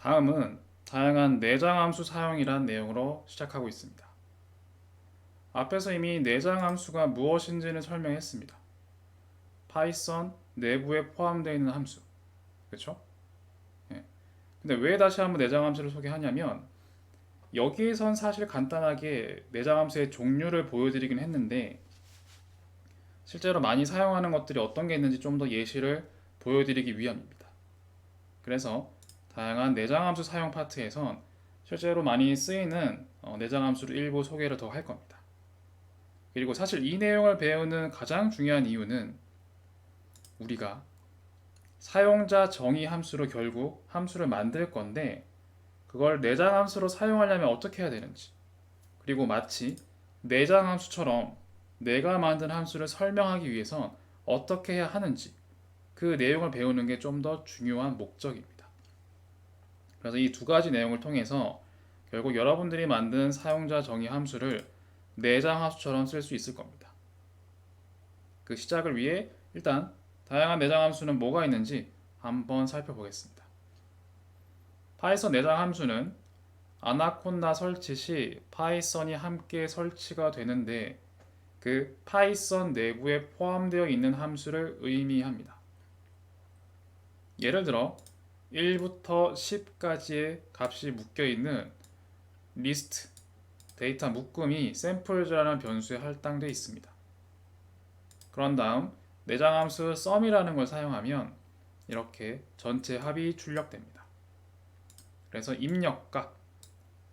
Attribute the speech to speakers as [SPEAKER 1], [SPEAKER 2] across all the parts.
[SPEAKER 1] 다음은 다양한 내장함수 사용이란 내용으로 시작하고 있습니다. 앞에서 이미 내장함수가 무엇인지는 설명했습니다. 파이썬 내부에 포함되어 있는 함수, 그렇죠? 예. 근데 왜 다시 한번 내장함수를 소개하냐면 여기에선 사실 간단하게 내장함수의 종류를 보여드리긴 했는데 실제로 많이 사용하는 것들이 어떤 게 있는지 좀 더 예시를 보여드리기 위함입니다. 그래서 다양한 내장함수 사용 파트에선 실제로 많이 쓰이는 내장함수를 일부 소개를 더 할 겁니다. 그리고 사실 이 내용을 배우는 가장 중요한 이유는 우리가 사용자 정의 함수로 결국 함수를 만들 건데 그걸 내장 함수로 사용하려면 어떻게 해야 되는지, 그리고 마치 내장 함수처럼 내가 만든 함수를 설명하기 위해선 어떻게 해야 하는지 그 내용을 배우는 게 좀 더 중요한 목적입니다. 그래서 이 두 가지 내용을 통해서 결국 여러분들이 만든 사용자 정의 함수를 내장 함수처럼 쓸 수 있을 겁니다. 그 시작을 위해 일단 다양한 내장 함수는 뭐가 있는지 한번 살펴보겠습니다. 파이썬 내장 함수는 아나콘다 설치 시 파이썬이 함께 설치가 되는데 그 파이썬 내부에 포함되어 있는 함수를 의미합니다. 예를 들어 1부터 10까지의 값이 묶여 있는 리스트 데이터 묶음이 샘플즈라는 변수에 할당되어 있습니다. 그런 다음 내장 함수 sum이라는 걸 사용하면 이렇게 전체 합이 출력됩니다. 그래서 입력값,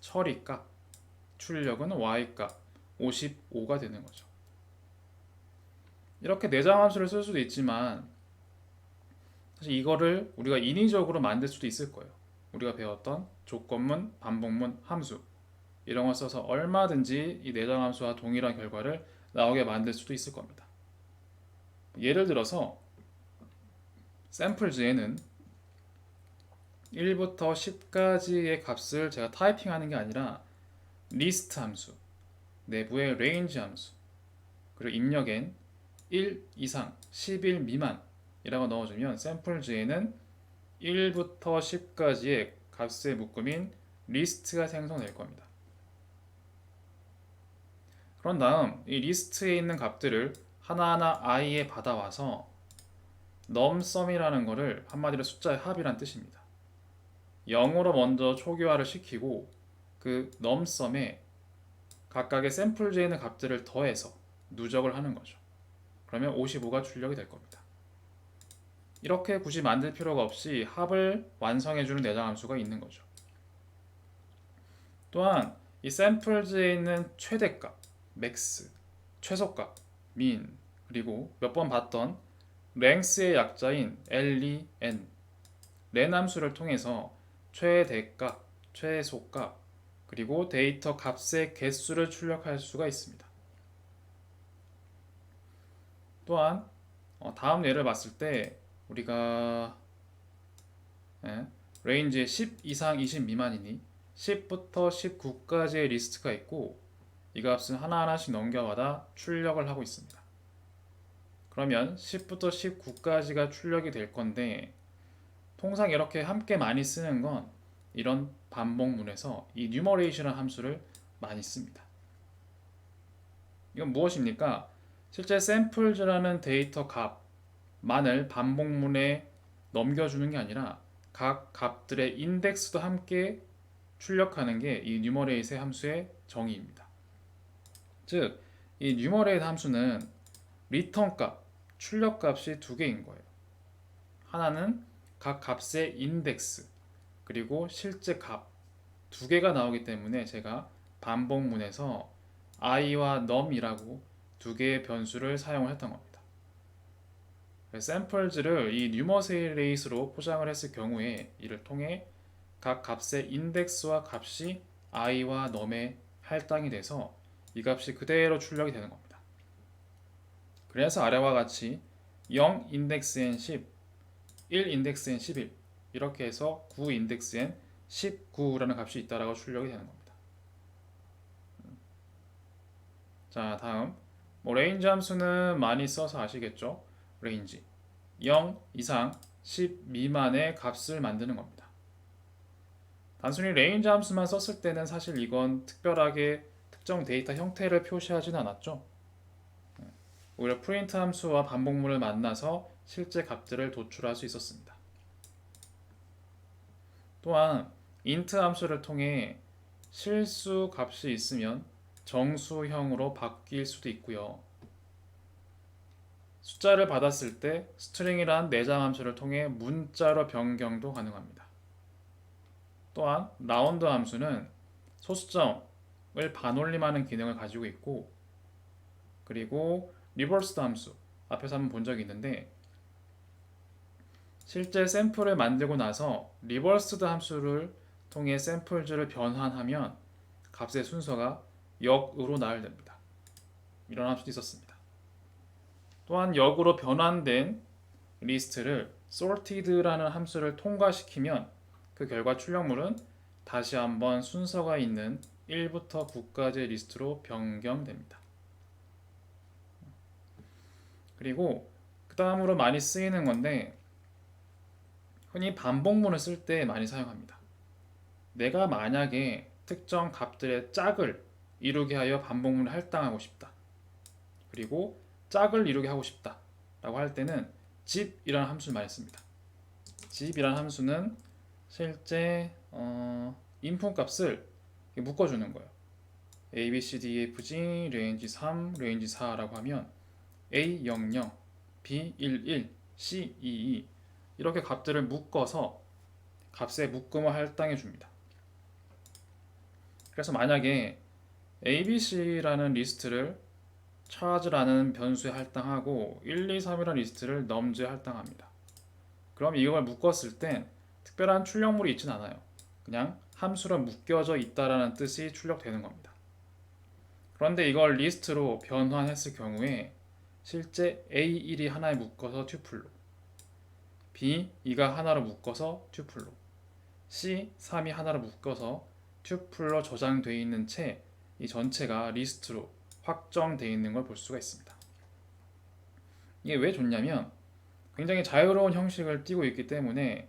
[SPEAKER 1] 처리값, 출력은 y값 55가 되는 거죠. 이렇게 내장 함수를 쓸 수도 있지만 사실 이거를 우리가 인위적으로 만들 수도 있을 거예요. 우리가 배웠던 조건문, 반복문, 함수 이런 걸 써서 얼마든지 이 내장 함수와 동일한 결과를 나오게 만들 수도 있을 겁니다. 예를 들어서 샘플즈에는 1부터 10까지의 값을 제가 타이핑하는 게 아니라 리스트 함수, 내부의 range 함수, 그리고 입력엔 1 이상, 11 미만이라고 넣어주면 샘플즈에는 1부터 10까지의 값의 묶음인 리스트가 생성될 겁니다. 그런 다음 이 리스트에 있는 값들을 하나하나 i에 받아와서 numSum이라는 거를 한마디로 숫자의 합이란 뜻입니다. 0으로 먼저 초기화를 시키고 그 numSum에 각각의 샘플즈에 있는 값들을 더해서 누적을 하는 거죠. 그러면 55가 출력이 될 겁니다. 이렇게 굳이 만들 필요가 없이 합을 완성해주는 내장 함수가 있는 거죠. 또한 이 샘플즈에 있는 최대값, max, 최소값, min, 그리고 몇 번 봤던 length의 약자인 len, len 함수를 통해서 최대값, 최소값, 그리고 데이터 값의 개수를 출력할 수가 있습니다. 또한 다음 예를 봤을 때 우리가 레인지에 10 이상 20 미만이니 10부터 19까지의 리스트가 있고 이 값은 하나하나씩 넘겨받아 출력을 하고 있습니다. 그러면 10부터 19까지가 출력이 될 건데 통상 이렇게 함께 많이 쓰는 건 이런 반복문에서 이 numeration이라는 함수를 많이 씁니다. 이건 무엇입니까? 실제 samples라는 데이터 값만을 반복문에 넘겨주는 게 아니라 각 값들의 인덱스도 함께 출력하는 게 이 numerate 함수의 정의입니다. 즉, 이 numerate 함수는 return 값, 출력 값이 두 개인 거예요. 하나는 각 값의 인덱스, 그리고 실제 값 두 개가 나오기 때문에 제가 반복문에서 i와 num이라고 두 개의 변수를 사용을 했던 겁니다. 샘플즈를 이 numerate로 포장을 했을 경우에 이를 통해 각 값의 인덱스와 값이 i와 num에 할당이 돼서 이 값이 그대로 출력이 되는 겁니다. 그래서 아래와 같이 0 인덱스엔 10, 1 인덱스엔 11 이렇게 해서 9 인덱스엔 19라는 값이 있다라고 출력이 되는 겁니다. 자, 다음 range 함수는 많이 써서 아시겠죠? range 0 이상 10 미만의 값을 만드는 겁니다. 단순히 range 함수만 썼을 때는 사실 이건 특별하게 특정 데이터 형태를 표시하지는 않았죠. 오히려 프린트 함수와 반복문을 만나서 실제 값들을 도출할 수 있었습니다. 또한 int 함수를 통해 실수 값이 있으면 정수형으로 바뀔 수도 있고요. 숫자를 받았을 때 스트링이란 내장 함수를 통해 문자로 변경도 가능합니다. 또한 라운드 함수는 소수점을 반올림하는 기능을 가지고 있고, 그리고 리버스드 함수 앞에서 한번 본 적이 있는데, 실제 샘플을 만들고 나서 리버스드 함수를 통해 샘플즈를 변환하면 값의 순서가 역으로 나열됩니다. 이런 함수도 있었습니다. 또한 역으로 변환된 리스트를 sorted라는 함수를 통과시키면 그 결과 출력물은 다시 한번 순서가 있는 1부터 9까지의 리스트로 변경됩니다. 그리고 그 다음으로 많이 쓰이는 건데, 흔히 반복문을 쓸 때 많이 사용합니다. 내가 만약에 특정 값들의 짝을 이루게 하여 반복문을 할당하고 싶다. 그리고 짝을 이루게 하고 싶다 라고 할 때는 zip이라는 함수를 많이 씁니다. zip이라는 함수는 실제 인풋 값을 묶어주는 거예요. a, b, c, d, e, f, g, range 3, range 4라고 하면 a, 0, 0, b, 1, 1, c, 2, 2 이렇게 값들을 묶어서 값의 묶음을 할당해 줍니다. 그래서 만약에 abc라는 리스트를 charge라는 변수에 할당하고 1, 2, 3이라는 리스트를 nums에 할당합니다. 그럼 이걸 묶었을 땐 특별한 출력물이 있진 않아요. 그냥 함수로 묶여져 있다라는 뜻이 출력되는 겁니다. 그런데 이걸 리스트로 변환했을 경우에 실제 A1이 하나에 묶어서 튜플로, B2가 하나로 묶어서 튜플로, C3이 하나로 묶어서 튜플로 저장되어 있는 채 이 전체가 리스트로 확정되어 있는 걸 볼 수가 있습니다. 이게 왜 좋냐면 굉장히 자유로운 형식을 띠고 있기 때문에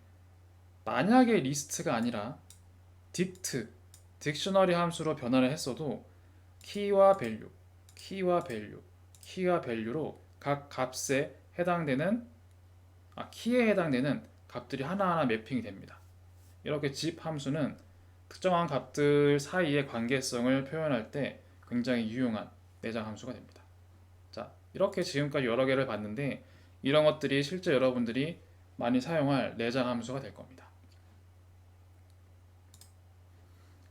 [SPEAKER 1] 만약에 리스트가 아니라 dict, 딕셔너리 함수로 변환을 했어도 키와 밸류, 키와 밸류, 키와 밸류로 각 값에 해당되는 키에 해당되는 값들이 하나하나 매핑이 됩니다. 이렇게 zip 함수는 특정한 값들 사이의 관계성을 표현할 때 굉장히 유용한 내장 함수가 됩니다. 자, 이렇게 지금까지 여러 개를 봤는데 이런 것들이 실제 여러분들이 많이 사용할 내장 함수가 될 겁니다.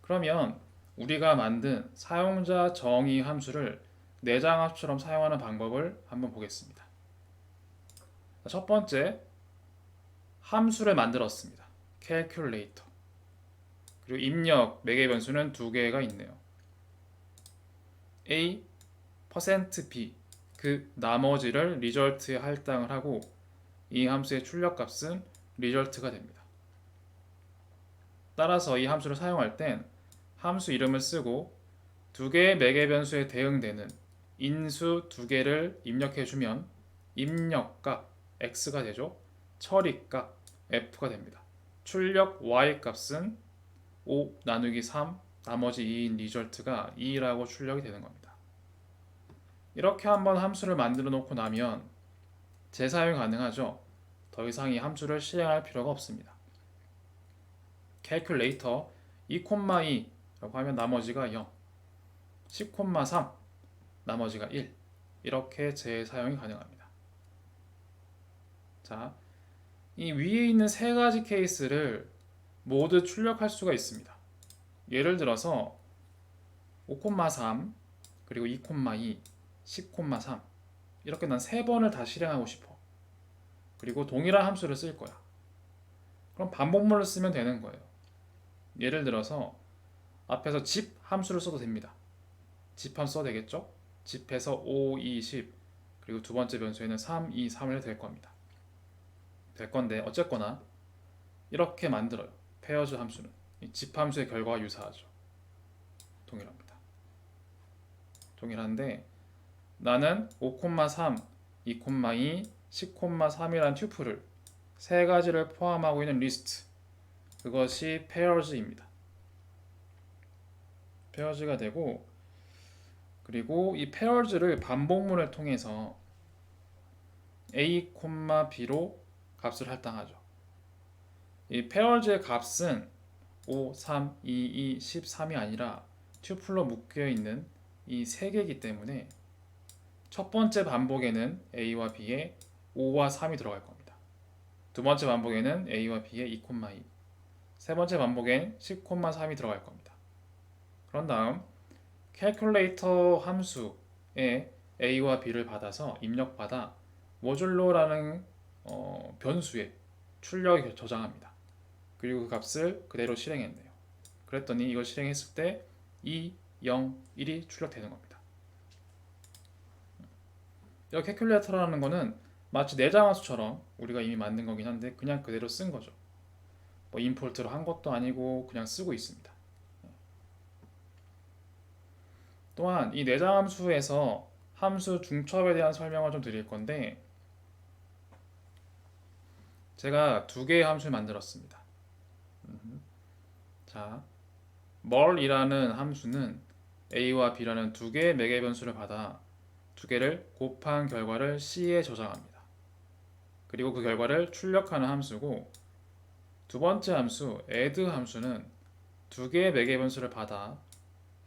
[SPEAKER 1] 그러면 우리가 만든 사용자 정의 함수를 내장 함수처럼 사용하는 방법을 한번 보겠습니다. 첫 번째, 함수를 만들었습니다. calculator. 그리고 입력 매개 변수는 두 개가 있네요. a, %b 그 나머지를 result에 할당을 하고 이 함수의 출력값은 result가 됩니다. 따라서 이 함수를 사용할 땐 함수 이름을 쓰고 두 개의 매개 변수에 대응되는 인수 두 개를 입력해주면 입력값 x가 되죠. 처리값 f가 됩니다. 출력 y 값은 5 나누기 3 나머지 2인 리절트가 2라고 출력이 되는 겁니다. 이렇게 한번 함수를 만들어 놓고 나면 재사용이 가능하죠. 더 이상 이 함수를 실행할 필요가 없습니다. calculator 2,2라고 하면 나머지가 0, 10,3 나머지가 1 이렇게 재사용이 가능합니다. 자, 이 위에 있는 세 가지 케이스를 모두 출력할 수가 있습니다. 예를 들어서 5,3 그리고 2,2 10,3 이렇게 난 세 번을 다 실행하고 싶어. 그리고 동일한 함수를 쓸 거야. 그럼 반복문을 쓰면 되는 거예요. 예를 들어서 앞에서 zip 함수를 써도 됩니다. zip 함수 써도 되겠죠? zip에서 5, 2, 10 그리고 두 번째 변수에는 3, 2, 3을 될 겁니다. 될 건데 어쨌거나 이렇게 만들어요. pairs 함수는 이 zip 함수의 결과와 유사하죠. 동일합니다. 동일한데 나는 5,3, 2,2, 10,3이라는 튜플을 세 가지를 포함하고 있는 리스트 그것이 pairs입니다. 페어즈가 되고, 그리고 이 페어즈를 반복문을 통해서 a, b로 값을 할당하죠. 이 페어즈의 값은 5, 3, 2, 2, 13이 아니라 튜플로 묶여 있는 이 세 개이기 때문에 첫 번째 반복에는 a와 b에 5와 3이 들어갈 겁니다. 두 번째 반복에는 a와 b에 2, 2, 세 번째 반복엔 10, 3이 들어갈 겁니다. 그런 다음 캘큘레이터 함수에 a와 b를 받아서 입력받아 모듈로라는 변수에 출력을 저장합니다. 그리고 그 값을 그대로 실행했네요. 그랬더니 이걸 실행했을 때 2, 0, 1이 출력되는 겁니다. 이 캘큘레이터라는 거는 마치 내장함수처럼 우리가 이미 만든 거긴 한데 그냥 그대로 쓴 거죠. 뭐 임포트를 한 것도 아니고 그냥 쓰고 있습니다. 또한 이 내장함수에서 함수 중첩에 대한 설명을 좀 드릴 건데, 제가 두 개의 함수를 만들었습니다. 자, 멀이라는 함수는 a와 b라는 두 개의 매개 변수를 받아 두 개를 곱한 결과를 c에 저장합니다. 그리고 그 결과를 출력하는 함수고, 두 번째 함수 add 함수는 두 개의 매개 변수를 받아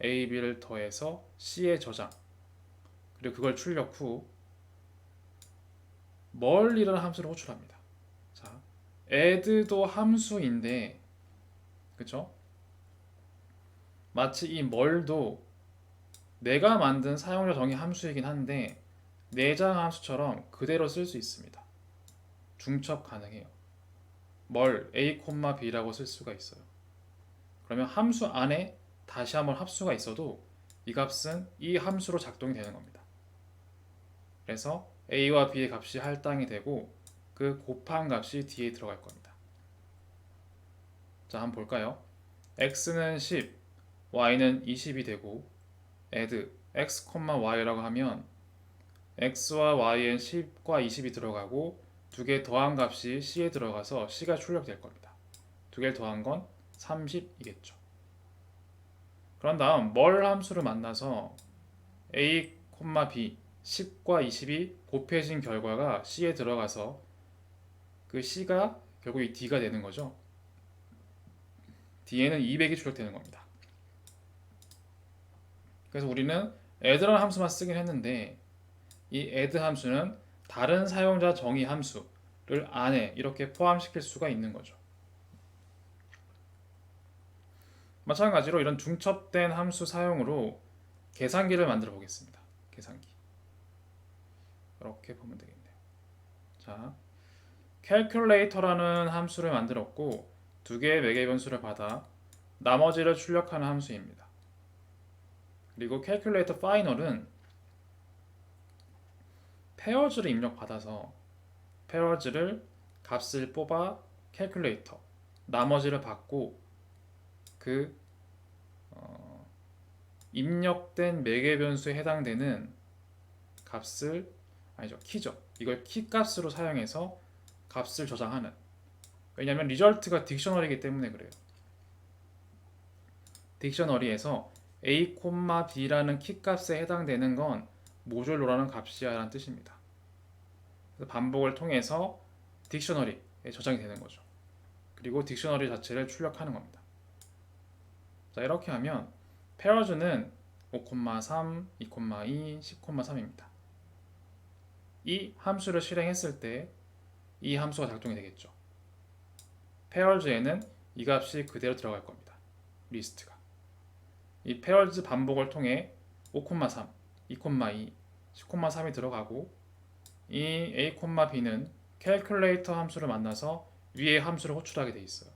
[SPEAKER 1] a, b를 더해서 c에 저장, 그리고 그걸 출력 후 멀이라는 함수를 호출합니다. 자, add도 함수인데, 그쵸? 마치 이 멀도 내가 만든 사용자 정의 함수이긴 한데 내장 함수처럼 그대로 쓸 수 있습니다. 중첩 가능해요. 멀 a, b라고 쓸 수가 있어요. 그러면 함수 안에 다시 한번 합수가 있어도 이 값은 이 함수로 작동이 되는 겁니다. 그래서 a와 b의 값이 할당이 되고 그 곱한 값이 뒤에 들어갈 겁니다. 자, 한번 볼까요? x는 10, y는 20이 되고 add x, y라고 하면 x와 y엔 10과 20이 들어가고 두 개 더한 값이 c에 들어가서 c가 출력될 겁니다. 두 개를 더한 건 30이겠죠. 그런 다음 멀 함수를 만나서 a, b 10과 20이 곱해진 결과가 c에 들어가서 그 c가 결국 이 d가 되는 거죠. d에는 200이 출력되는 겁니다. 그래서 우리는 add라는 함수만 쓰긴 했는데 이 add 함수는 다른 사용자 정의 함수를 안에 이렇게 포함시킬 수가 있는 거죠. 마찬가지로 이런 중첩된 함수 사용으로 계산기를 만들어 보겠습니다. 계산기 이렇게 보면 되겠네요. 자, calculator라는 함수를 만들었고 두 개의 매개 변수를 받아 나머지를 출력하는 함수입니다. 그리고 calculator final은 pairs를 입력받아서 pairs를 값을 뽑아 calculator 나머지를 받고 그 입력된 매개 변수에 해당되는 값을 키죠. 이걸 키 값으로 사용해서 값을 저장하는. 왜냐하면 리절트가 딕셔너리이기 때문에 그래요. 딕셔너리에서 a, b라는 키 값에 해당되는 건 모듈로라는 값이야 라는 뜻입니다. 그래서 반복을 통해서 딕셔너리에 저장이 되는 거죠. 그리고 딕셔너리 자체를 출력하는 겁니다. 자, 이렇게 하면 pairs는 5,3, 2,2, 10,3입니다. 이 함수를 실행했을 때 이 함수가 작동이 되겠죠. pairs에는 이 값이 그대로 들어갈 겁니다. 리스트가. 이 pairs 반복을 통해 5,3, 2,2, 10,3이 들어가고 이 a, b는 calculator 함수를 만나서 위에 함수를 호출하게 돼 있어요.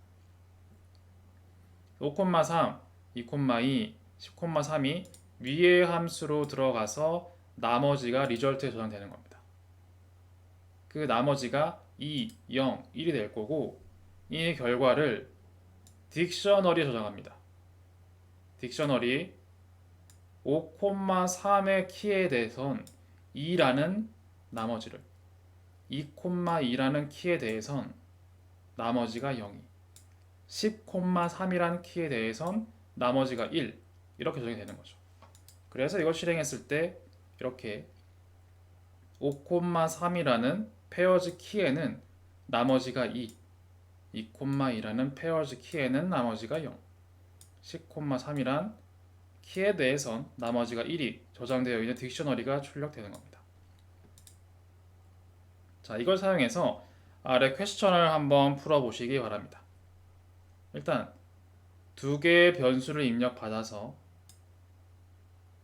[SPEAKER 1] 5,3, 2,2, 10,3이 위의 함수로 들어가서 나머지가 리절트에 저장되는 겁니다. 그 나머지가 2, 0, 1이 될 거고 이 결과를 딕셔너리에 저장합니다. 딕셔너리 5,3의 키에 대해선 2라는 나머지를 2,2라는 키에 대해선 나머지가 0이 10,3이라는 키에 대해선 나머지가 1 이렇게 적용이 되는 거죠. 그래서 이걸 실행했을 때 이렇게 5,3이라는 페어즈 키에는 나머지가 2, 2,2라는 페어즈 키에는 나머지가 0, 10,3이란 키에 대해선 나머지가 1이 저장되어 있는 딕셔너리가 출력되는 겁니다. 자, 이걸 사용해서 아래 퀘스천을 한번 풀어보시기 바랍니다. 일단 두 개의 변수를 입력받아서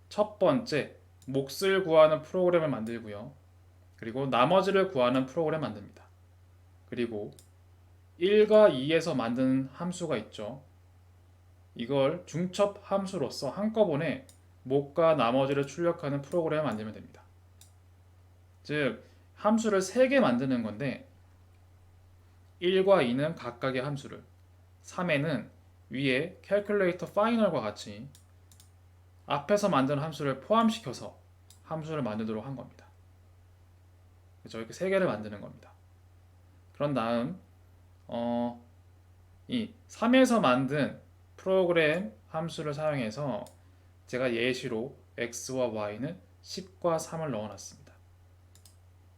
[SPEAKER 1] 첫 번째 몫을 구하는 프로그램을 만들고요. 그리고 나머지를 구하는 프로그램 만듭니다. 그리고 1과 2에서 만든 함수가 있죠. 이걸 중첩 함수로서 한꺼번에 몫과 나머지를 출력하는 프로그램을 만들면 됩니다. 즉 함수를 3개 만드는 건데 1과 2는 각각의 함수를, 3에는 위에 calculator final과 같이 앞에서 만든 함수를 포함시켜서 함수를 만들도록 한 겁니다. 그렇죠? 이렇게 3개를 만드는 겁니다. 그런 다음 이 3에서 만든 프로그램 함수를 사용해서 제가 예시로 x와 y는 10과 3을 넣어놨습니다.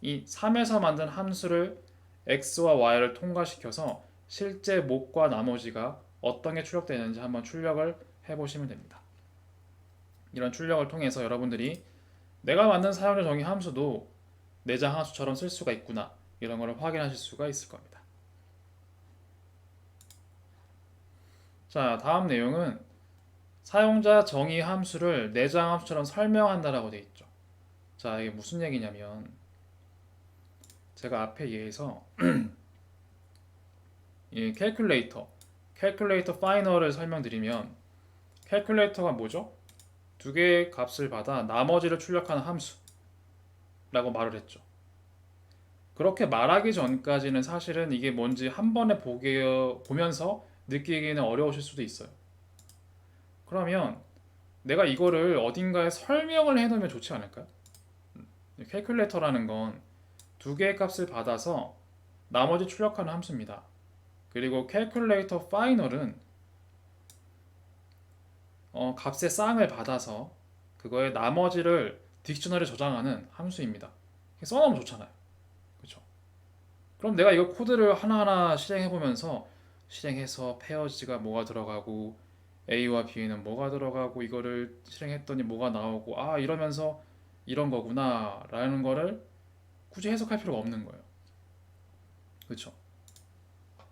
[SPEAKER 1] 이 3에서 만든 함수를 x와 y를 통과시켜서 실제 몫과 나머지가 어떤 게 출력되는지 한번 출력을 해보시면 됩니다. 이런 출력을 통해서 여러분들이 내가 만든 사용자 정의 함수도 내장 함수처럼 쓸 수가 있구나, 이런 걸 확인하실 수가 있을 겁니다. 자, 다음 내용은 사용자 정의 함수를 내장 함수처럼 설명한다라고 되어 있죠. 자, 이게 무슨 얘기냐면 제가 앞에 예에서 이 calculator final을 설명드리면 calculator가 뭐죠? 두 개의 값을 받아 나머지를 출력하는 함수라고 말을 했죠. 그렇게 말하기 전까지는 사실은 이게 뭔지 한 번에 보면서 느끼기는 어려우실 수도 있어요. 그러면 내가 이거를 어딘가에 설명을 해놓으면 좋지 않을까요? calculator라는 건 두 개의 값을 받아서 나머지 출력하는 함수입니다. 그리고 calculator final은 값의 쌍을 받아서 그거의 나머지를 딕셔너리에 저장하는 함수입니다. 써놓으면 좋잖아요. 그렇죠? 그럼 내가 이거 코드를 하나하나 실행해보면서 실행해서 페어즈가 뭐가 들어가고 A와 B에는 뭐가 들어가고 이거를 실행했더니 뭐가 나오고 아 이러면서 이런 거구나 라는 거를 굳이 해석할 필요가 없는 거예요. 그렇죠?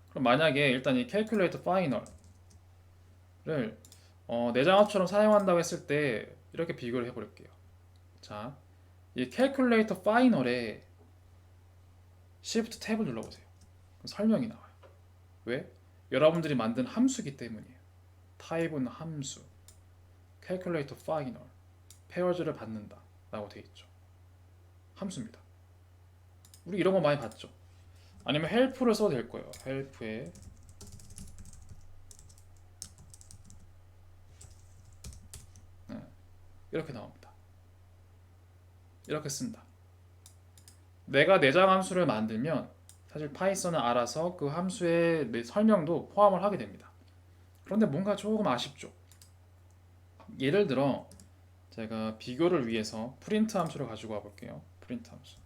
[SPEAKER 1] 그럼 만약에 일단 이 calculator final을 내장합처럼 사용한다고 했을 때 이렇게 비교를 해볼게요. 자, 이 calculator final에 Shift 탭을 눌러보세요. 설명이 나와요. 왜? 여러분들이 만든 함수기 때문이에요. 타입은 함수, calculator final, 페어즈를 받는다 라고 되어 있죠. 함수입니다. 우리 이런 거 많이 봤죠. 아니면 help를 써도 될 거예요. help에 이렇게 나옵니다. 이렇게 쓴다. 내가 내장 함수를 만들면 사실 파이썬은 알아서 그 함수의 설명도 포함을 하게 됩니다. 그런데 뭔가 조금 아쉽죠. 예를 들어 제가 비교를 위해서 프린트 함수를 가지고 와볼게요. 프린트 함수.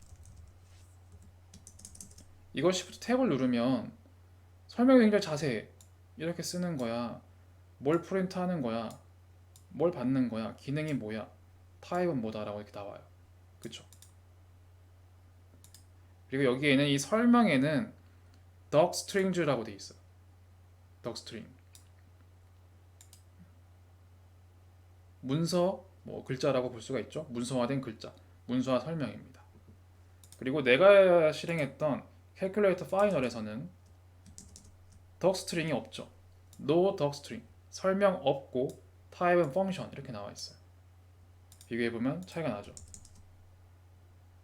[SPEAKER 1] 이걸 Shift 탭을 누르면 설명이 굉장히 자세해. 이렇게 쓰는 거야. 뭘 프린트 하는 거야. 뭘 받는 거야. 기능이 뭐야. 타입은 뭐다라고 이렇게 나와요. 그쵸? 그리고 여기에는 이 설명에는 docstrings라고 돼 있어요. docstring. 문서 글자라고 볼 수가 있죠. 문서화된 글자. 문서화 설명입니다. 그리고 내가 실행했던 calculator final에서는 docstring이 없죠. no docstring. 설명 없고 타입은 function 이렇게 나와 있어요. 비교해보면 차이가 나죠.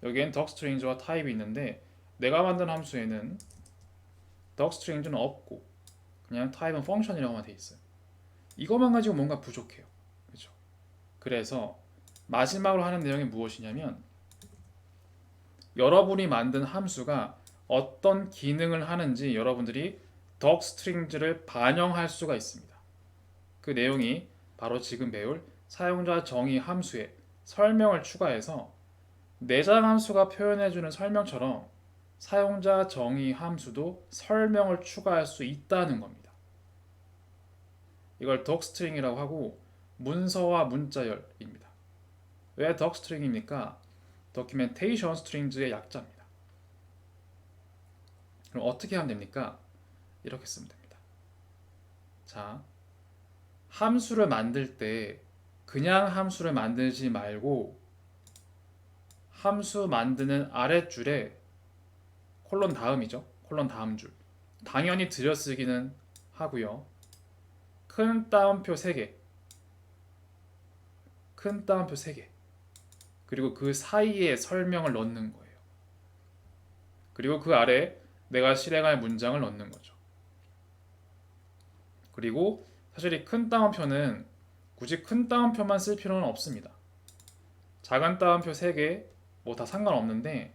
[SPEAKER 1] 여기엔 docstrings와 타입이 있는데 내가 만든 함수에는 docstrings는 없고 그냥 타입은 function이라고만 돼 있어요. 이것만 가지고 뭔가 부족해요. 그렇죠? 그래서 마지막으로 하는 내용이 무엇이냐면 여러분이 만든 함수가 어떤 기능을 하는지 여러분들이 docstrings를 반영할 수가 있습니다. 그 내용이 바로 지금 배울 사용자 정의 함수에 설명을 추가해서 내장 함수가 표현해주는 설명처럼 사용자 정의 함수도 설명을 추가할 수 있다는 겁니다. 이걸 덕스트링이라고 하고 문서와 문자열입니다. 왜 덕스트링입니까? 도큐멘테이션 스트링즈의 약자입니다. 그럼 어떻게 하면 됩니까? 이렇게 쓰면 됩니다. 자, 함수를 만들 때 그냥 함수를 만들지 말고 함수 만드는 아랫줄에 콜론 다음이죠. 콜론 다음 줄. 당연히 들여쓰기는 하고요. 큰 따옴표 3개. 큰 따옴표 3개. 그리고 그 사이에 설명을 넣는 거예요. 그리고 그 아래 내가 실행할 문장을 넣는 거죠. 그리고 사실 이 큰 따옴표는 굳이 큰 따옴표만 쓸 필요는 없습니다. 작은 따옴표 3개 뭐 다 상관없는데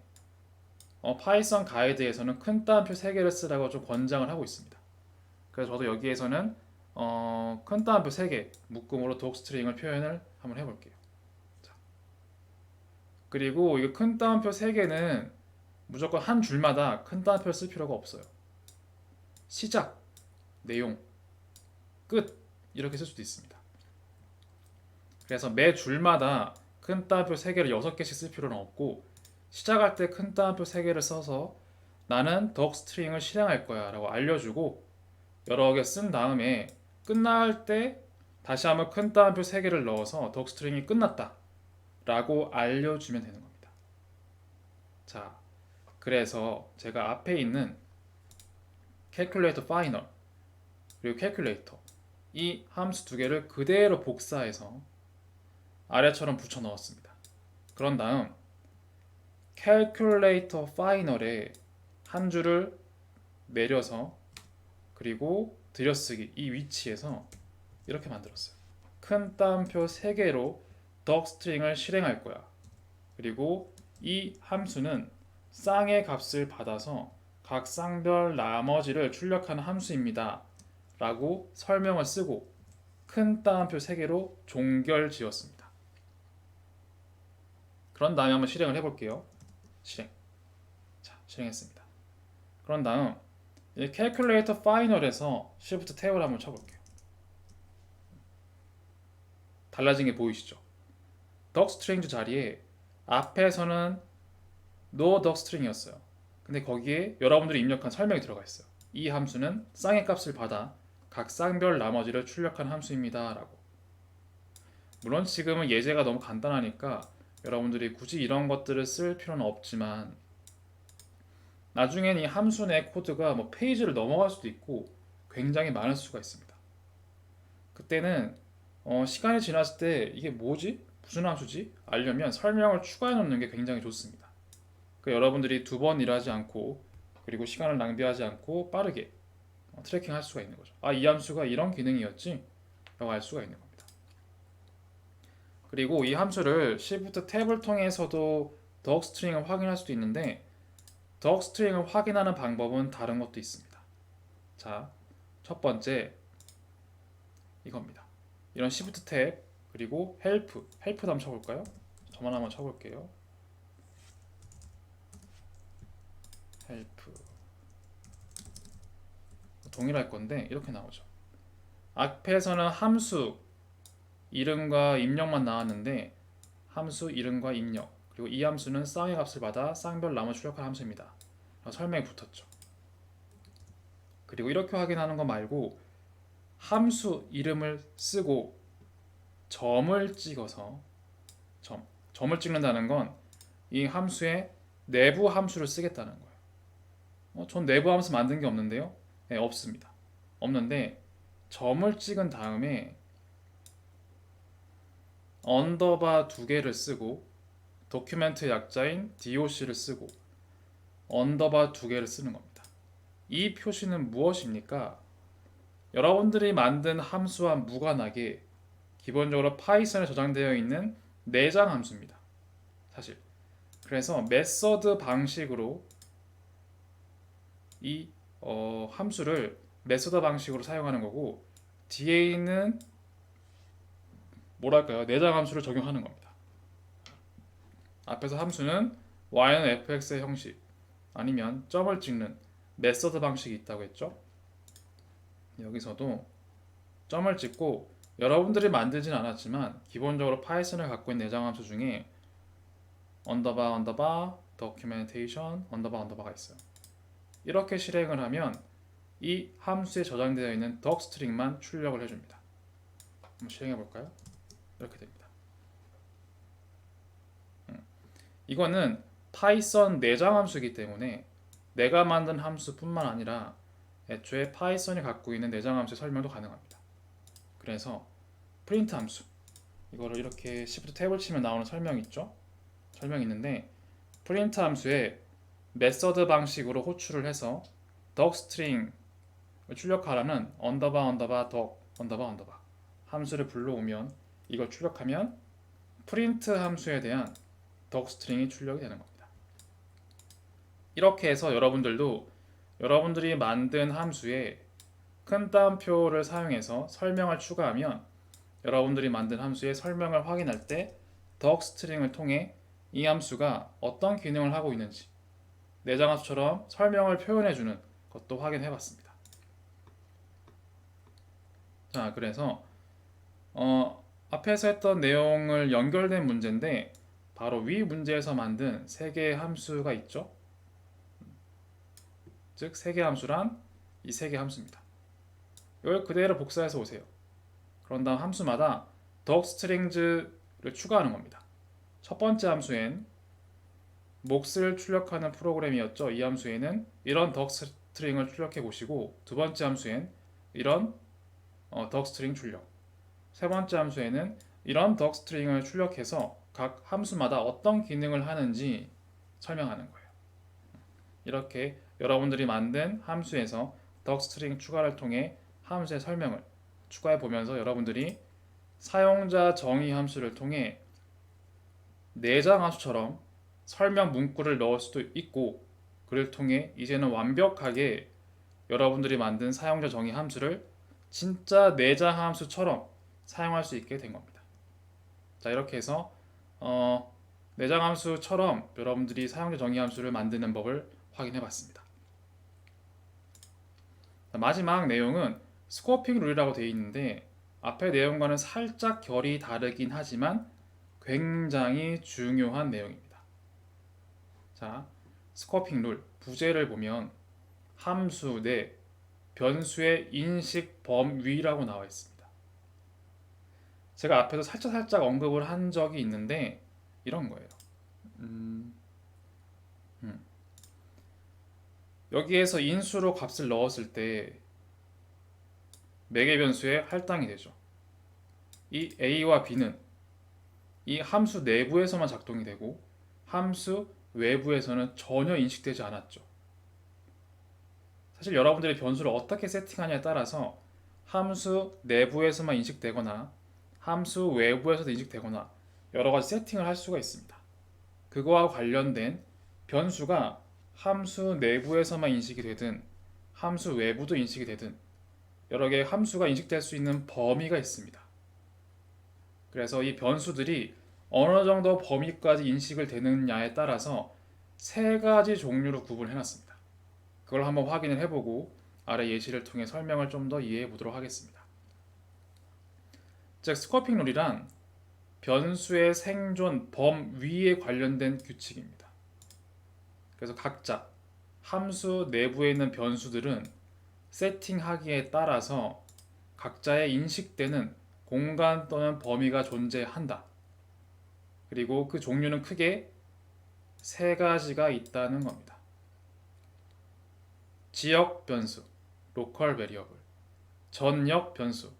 [SPEAKER 1] 파이썬 가이드에서는 큰 따옴표 3개를 쓰라고 좀 권장을 하고 있습니다. 그래서 저도 여기에서는 큰 따옴표 3개 묶음으로 docstring을 표현을 한번 해볼게요. 자. 그리고 이 큰 따옴표 3개는 무조건 한 줄마다 큰 따옴표를 쓸 필요가 없어요. 시작, 내용, 끝 이렇게 쓸 수도 있습니다. 그래서 매 줄마다 큰 따옴표 3개를 6개씩 쓸 필요는 없고 시작할 때 큰 따옴표 3개를 써서 나는 덕스트링을 실행할 거야 라고 알려주고 여러 개 쓴 다음에 끝날 때 다시 한번 큰 따옴표 3개를 넣어서 덕스트링이 끝났다 라고 알려주면 되는 겁니다. 자, 그래서 제가 앞에 있는 calculator final 그리고 calculator 이 함수 두 개를 그대로 복사해서 아래처럼 붙여 넣었습니다. 그런 다음 calculator final에 한 줄을 내려서 그리고 들여쓰기 이 위치에서 이렇게 만들었어요. 큰 따옴표 3개로 덕스트링을 실행할 거야. 그리고 이 함수는 쌍의 값을 받아서 각 쌍별 나머지를 출력하는 함수입니다. 라고 설명을 쓰고 큰 따옴표 3개로 종결 지었습니다. 그런 다음에 한번 실행을 해볼게요. 실행. 자, 실행했습니다. 그런 다음 이 calculator final에서 shift 탭을 한번 쳐볼게요. 달라진 게 보이시죠? 덕스트링 자리에 앞에서는 no 덕스트링이었어요. 근데 거기에 여러분들이 입력한 설명이 들어가 있어요. 이 함수는 쌍의 값을 받아 각 쌍별 나머지를 출력한 함수입니다. 라고. 물론 지금은 예제가 너무 간단하니까 여러분들이 굳이 이런 것들을 쓸 필요는 없지만 나중엔 이 함수 내 코드가 뭐 페이지를 넘어갈 수도 있고 굉장히 많을 수가 있습니다. 그때는 시간이 지났을 때 이게 뭐지? 무슨 함수지? 알려면 설명을 추가해 놓는 게 굉장히 좋습니다. 여러분들이 2번 일하지 않고 그리고 시간을 낭비하지 않고 빠르게 트래킹 할 수가 있는 거죠. 아, 이 함수가 이런 기능이었지? 라고 알 수가 있는 겁니다. 그리고 이 함수를 Shift 탭을 통해서도 덕스트링을 확인할 수도 있는데 덕스트링을 확인하는 방법은 다른 것도 있습니다. 자, 첫 번째 이겁니다. 이런 Shift 탭 그리고 헬프도 한번 쳐볼까요? 저만 한번 쳐볼게요. 헬프 동일할 건데 이렇게 나오죠. 앞에서는 함수 이름과 입력만 나왔는데 함수 이름과 입력 그리고 이 함수는 쌍의 값을 받아 쌍별 나머 출력한 함수입니다. 설명이 붙었죠. 그리고 이렇게 확인하는 거 말고 함수 이름을 쓰고 점을 찍어서 점을 찍는다는 건 이 함수의 내부 함수를 쓰겠다는 거예요. 전 내부 함수 만든 게 없는데요. 네, 없습니다. 없는데 점을 찍은 다음에 언더바 2개를 쓰고 도큐멘트 약자인 doc를 쓰고 언더바 2개를 쓰는 겁니다. 이 표시는 무엇입니까? 여러분들이 만든 함수와 무관하게 기본적으로 파이썬에 저장되어 있는 내장 함수입니다. 사실. 그래서 메서드 방식으로 이 함수를 메서드 방식으로 사용하는 거고 뒤에 있는 뭐랄까요? 내장 함수를 적용하는 겁니다. 앞에서 함수는 y는 fx의 형식 아니면 점을 찍는 메서드 방식이 있다고 했죠. 여기서도 점을 찍고 여러분들이 만들진 않았지만 기본적으로 파이썬을 갖고 있는 내장 함수 중에 언더바 언더바 documentation 언더바 언더바가 있어요. 이렇게 실행을 하면 이 함수에 저장되어 있는 덕스트링만 출력을 해줍니다. 한번 실행해 볼까요? 이렇게 됩니다. 이거는 파이썬 내장 함수이기 때문에 내가 만든 함수뿐만 아니라 애초에 파이썬이 갖고 있는 내장 함수의 설명도 가능합니다. 그래서 프린트 함수 이거를 이렇게 Shift 탭을 치면 나오는 설명 있죠? 설명이 있는데 프린트 함수에 메서드 방식으로 호출을 해서 덕스트링을 출력하라는 언더바 언더바 덕 언더바 언더바 함수를 불러오면 이걸 출력하면 프린트 함수에 대한 덕스트링이 출력이 되는 겁니다. 이렇게 해서 여러분들도 여러분들이 만든 함수에 큰 따옴표를 사용해서 설명을 추가하면 여러분들이 만든 함수의 설명을 확인할 때 덕스트링을 통해 이 함수가 어떤 기능을 하고 있는지 내장 함수처럼 설명을 표현해주는 것도 확인해 봤습니다. 자, 그래서 앞에서 했던 내용을 연결된 문제인데 바로 위 문제에서 만든 세 개의 함수가 있죠. 즉, 세 개의 함수란 이 세 개의 함수입니다. 이걸 그대로 복사해서 오세요. 그런 다음 함수마다 덕스트링즈를 추가하는 겁니다. 첫 번째 함수엔 몫을 출력하는 프로그램이었죠. 이 함수에는 이런 덕스트링을 출력해 보시고 두 번째 함수엔 이런 덕스트링 출력 세 번째 함수에는 이런 덕스트링을 출력해서 각 함수마다 어떤 기능을 하는지 설명하는 거예요. 이렇게 여러분들이 만든 함수에서 덕스트링 추가를 통해 함수의 설명을 추가해 보면서 여러분들이 사용자 정의 함수를 통해 내장 함수처럼 설명 문구를 넣을 수도 있고 그를 통해 이제는 완벽하게 여러분들이 만든 사용자 정의 함수를 진짜 내장 함수처럼 사용할 수 있게 된 겁니다. 자, 이렇게 해서 내장 함수처럼 여러분들이 사용자 정의 함수를 만드는 법을 확인해 봤습니다. 마지막 내용은 스코핑 룰이라고 되어 있는데 앞의 내용과는 살짝 결이 다르긴 하지만 굉장히 중요한 내용입니다. 자, 스코핑 룰 부제를 보면 함수 내 변수의 인식 범위라고 나와 있습니다. 제가 앞에서 살짝 언급을 한 적이 있는데 이런 거예요. 여기에서 인수로 값을 넣었을 때 매개 변수에 할당이 되죠. 이 a와 b는 이 함수 내부에서만 작동이 되고 함수 외부에서는 전혀 인식되지 않았죠. 사실 여러분들이 변수를 어떻게 세팅하냐에 따라서 함수 내부에서만 인식되거나 함수 외부에서도 인식되거나 여러 가지 세팅을 할 수가 있습니다. 그거와 관련된 변수가 함수 내부에서만 인식이 되든 함수 외부도 인식이 되든 여러 개의 함수가 인식될 수 있는 범위가 있습니다. 그래서 이 변수들이 어느 정도 범위까지 인식을 되느냐에 따라서 세 가지 종류로 구분해 놨습니다. 그걸 한번 확인을 해보고 아래 예시를 통해 설명을 좀 더 이해해 보도록 하겠습니다. 즉, 스코핑 룰이란 변수의 생존 범위에 관련된 규칙입니다. 그래서 각자 함수 내부에 있는 변수들은 세팅하기에 따라서 각자의 인식되는 공간 또는 범위가 존재한다. 그리고 그 종류는 크게 세 가지가 있다는 겁니다. 지역 변수, local variable, 전역 변수,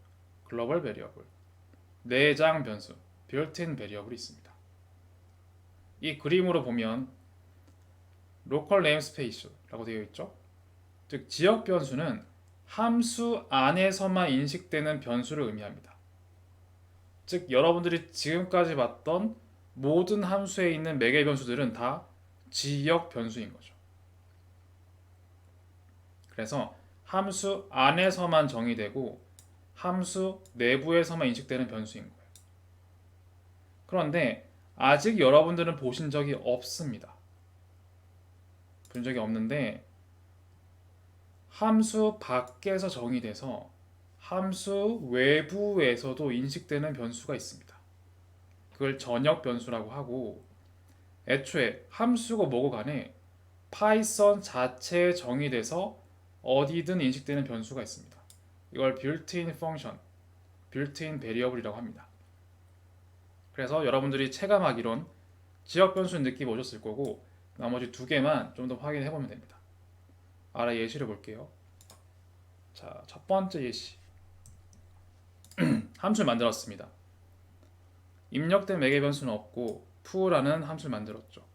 [SPEAKER 1] global variable, 내장 변수, built-in variable이 있습니다. 이 그림으로 보면 local namespace라고 되어 있죠. 즉, 지역 변수는 함수 안에서만 인식되는 변수를 의미합니다. 즉, 여러분들이 지금까지 봤던 모든 함수에 있는 매개 변수들은 다 지역 변수인 거죠. 그래서 함수 안에서만 정의되고 함수 내부에서만 인식되는 변수인 거예요. 그런데 아직 여러분들은 보신 적이 없습니다. 본 적이 없는데 함수 밖에서 정의돼서 함수 외부에서도 인식되는 변수가 있습니다. 그걸 전역 변수라고 하고, 애초에 함수고 뭐고 간에 파이썬 자체에 정의돼서 어디든 인식되는 변수가 있습니다. 이걸 built-in function, built-in variable이라고 합니다. 그래서 여러분들이 체감하기론 지역 변수 느낌 오셨을 거고, 나머지 두 개만 좀 더 확인해 보면 됩니다. 아래 예시를 볼게요. 자, 첫 번째 예시. 함수를 만들었습니다. 입력된 매개 변수는 없고 foo라는 함수를 만들었죠.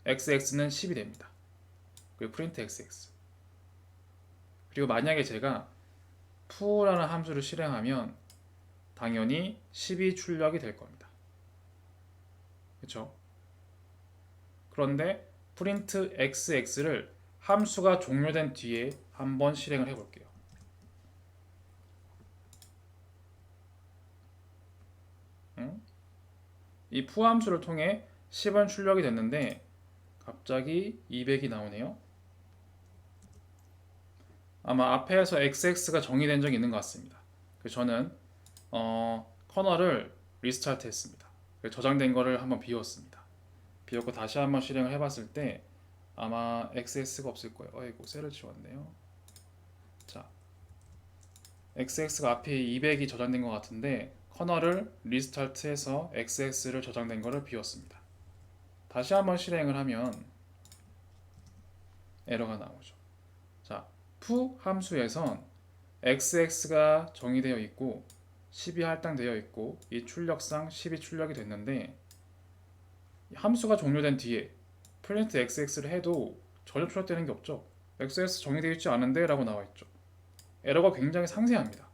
[SPEAKER 1] xx는 10이 됩니다. 그리고 print xx. 그리고 만약에 제가 foo라는 함수를 실행하면 당연히 10이 출력이 될 겁니다. 그렇죠? 그런데 print xx를 함수가 종료된 뒤에 한번 실행을 해볼게요. 이 foo 함수를 통해 10은 출력이 됐는데 갑자기 200이 나오네요. 아마 앞에서 xx가 정의된 적이 있는 것 같습니다. 그래서 저는 커널을 리스타트 했습니다. 저장된 거를 한번 비웠습니다. 비웠고 다시 한번 실행을 해봤을 때 아마 xx가 없을 거예요. 어이구, 셀을 지웠네요. 자, xx가 앞에 200이 저장된 것 같은데 커널을 리스타트해서 xx를 저장된 거를 비웠습니다. 다시 한번 실행을 하면 에러가 나오죠. 자, foo 함수에선 xx가 정의되어 있고 10이 할당되어 있고 이 출력상 10이 출력이 됐는데 함수가 종료된 뒤에 print xx를 해도 전혀 출력되는 게 없죠. xx 정의되어 있지 않은데 라고 나와 있죠. 에러가 굉장히 상세합니다.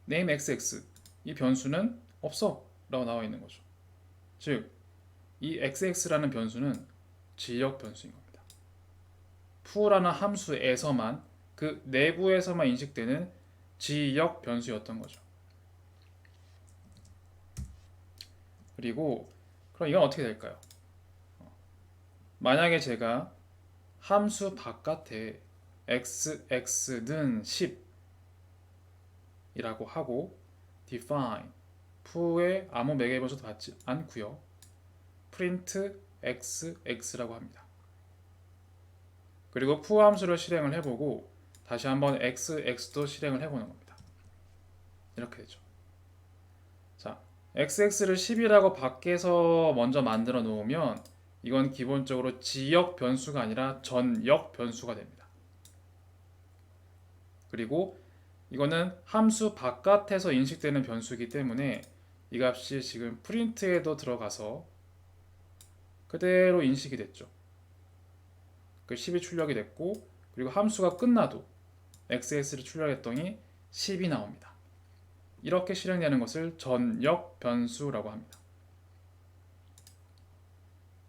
[SPEAKER 1] name xx 이 변수는 없어 라고 나와 있는 거죠. 즉, 이 xx라는 변수는 지역 변수인 겁니다. foo라는 함수에서만, 그 내부에서만 인식되는 지역 변수였던 거죠. 그리고 그럼 이건 어떻게 될까요? 만약에 제가 함수 바깥에 xx는 10이라고 하고 define foo에 아무 매개 변수도 받지 않고요. print xx라고 합니다. 그리고 foo 함수를 실행을 해보고 다시 한번 xx도 실행을 해보는 겁니다. 이렇게 되죠. 자, xx를 10이라고 밖에서 먼저 만들어 놓으면 이건 기본적으로 지역 변수가 아니라 전역 변수가 됩니다. 그리고 이거는 함수 바깥에서 인식되는 변수이기 때문에 이 값이 지금 print에도 들어가서 그대로 인식이 됐죠. 그 10이 출력이 됐고, 그리고 함수가 끝나도 xx를 출력했더니 10이 나옵니다. 이렇게 실행되는 것을 전역 변수라고 합니다.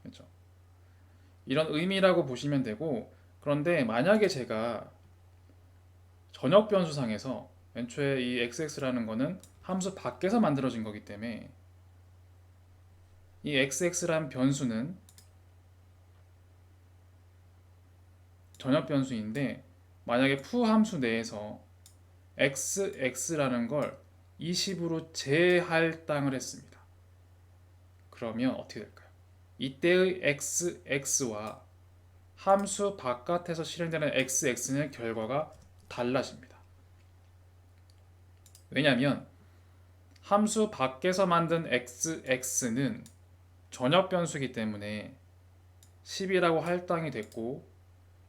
[SPEAKER 1] 그렇죠? 이런 의미라고 보시면 되고, 그런데 만약에 제가 전역 변수상에서 애초에 이 xx라는 거는 함수 밖에서 만들어진 거기 때문에 이 xx라는 변수는 전역 변수인데, 만약에 foo 함수 내에서 xx라는 걸 20으로 재할당을 했습니다. 그러면 어떻게 될까요? 이때의 xx와 함수 바깥에서 실행되는 xx는 결과가 달라집니다. 왜냐하면 함수 밖에서 만든 xx는 전역 변수이기 때문에 10이라고 할당이 됐고,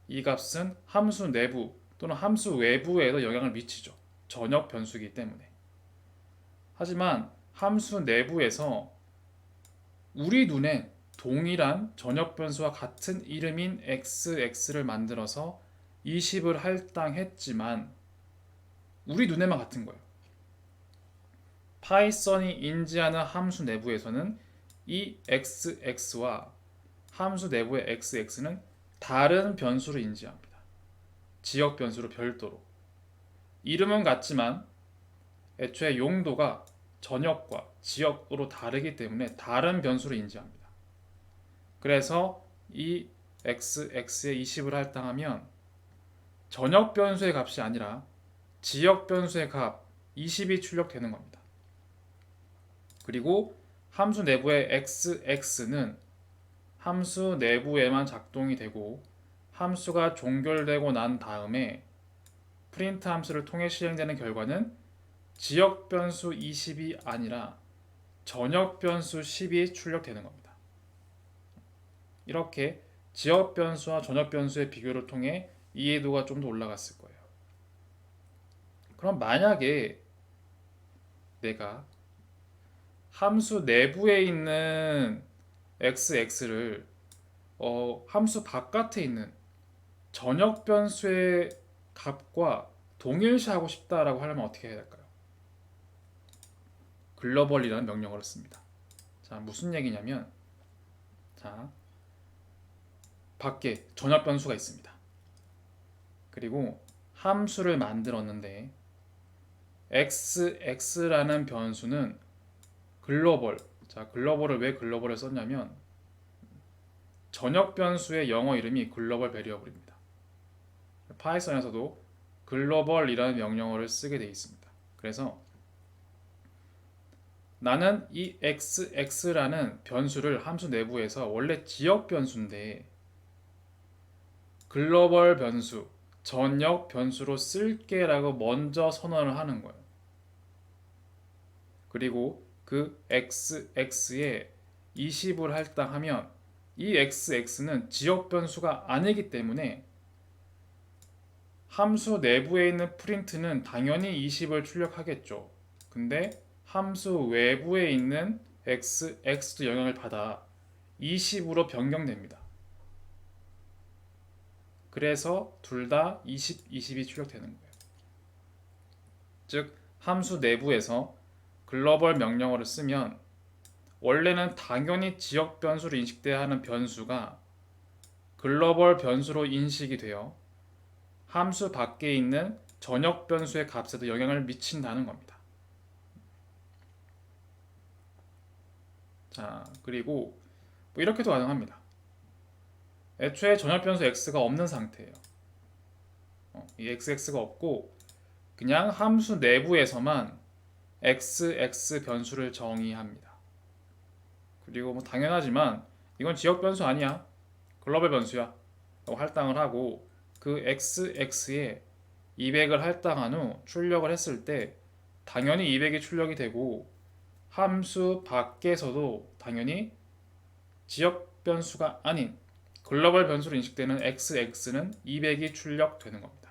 [SPEAKER 1] 이 값은 함수 내부 또는 함수 외부에도 영향을 미치죠. 전역 변수이기 때문에. 하지만 함수 내부에서 우리 눈에 동일한 전역 변수와 같은 이름인 xx를 만들어서 20을 할당했지만 우리 눈에만 같은 거예요. 파이썬이 인지하는 함수 내부에서는 이 xx와 함수 내부의 xx는 다른 변수로 인지합니다. 지역 변수로 별도로. 이름은 같지만 애초에 용도가 전역과 지역으로 다르기 때문에 다른 변수를 인지합니다. 그래서 이 x에 20을 할당하면 전역 변수의 값이 아니라 지역 변수의 값 20이 출력되는 겁니다. 그리고 함수 내부의 xx는 함수 내부에만 작동이 되고 함수가 종결되고 난 다음에 프린트 함수를 통해 실행되는 결과는 지역 변수 20이 아니라 전역 변수 10이 출력되는 겁니다. 이렇게 지역 변수와 전역 변수의 비교를 통해 이해도가 좀 더 올라갔을 거예요. 그럼 만약에 내가 함수 내부에 있는 xx를 함수 바깥에 있는 전역 변수의 값과 동일시하고 싶다라고 하려면 어떻게 해야 될까요? 글로벌이라는 명령어를 씁니다. 자, 무슨 얘기냐면, 자, 밖에 전역 변수가 있습니다. 그리고 함수를 만들었는데 xx라는 변수는 글로벌. 자, 글로벌을 왜 글로벌을 썼냐면 전역 변수의 영어 이름이 글로벌 베리어블입니다. 파이썬에서도 글로벌이라는 명령어를 쓰게 되어 있습니다. 그래서 나는 이 xx라는 변수를 함수 내부에서 원래 지역 변수인데 글로벌 변수, 전역 변수로 쓸게라고 먼저 선언을 하는 거예요. 그리고 그 xx에 20을 할당하면 이 xx는 지역 변수가 아니기 때문에 함수 내부에 있는 프린트는 당연히 20을 출력하겠죠. 근데 함수 외부에 있는 x도 영향을 받아 20으로 변경됩니다. 그래서 둘 다 20, 20이 출력되는 거예요. 즉 함수 내부에서 글로벌 명령어를 쓰면 원래는 당연히 지역 변수로 인식돼야 하는 변수가 글로벌 변수로 인식이 되어 함수 밖에 있는 전역 변수의 값에도 영향을 미친다는 겁니다. 자, 그리고 뭐 이렇게도 가능합니다. 애초에 전역 변수 x가 없는 상태예요. 이 xx가 없고 그냥 함수 내부에서만 xx 변수를 정의합니다. 그리고 뭐 당연하지만 이건 지역 변수 아니야. 글로벌 변수야. 라고 할당을 하고 그 xx에 200을 할당한 후 출력을 했을 때 당연히 200이 출력이 되고 함수 밖에서도 당연히 지역 변수가 아닌 글로벌 변수로 인식되는 xx는 200이 출력되는 겁니다.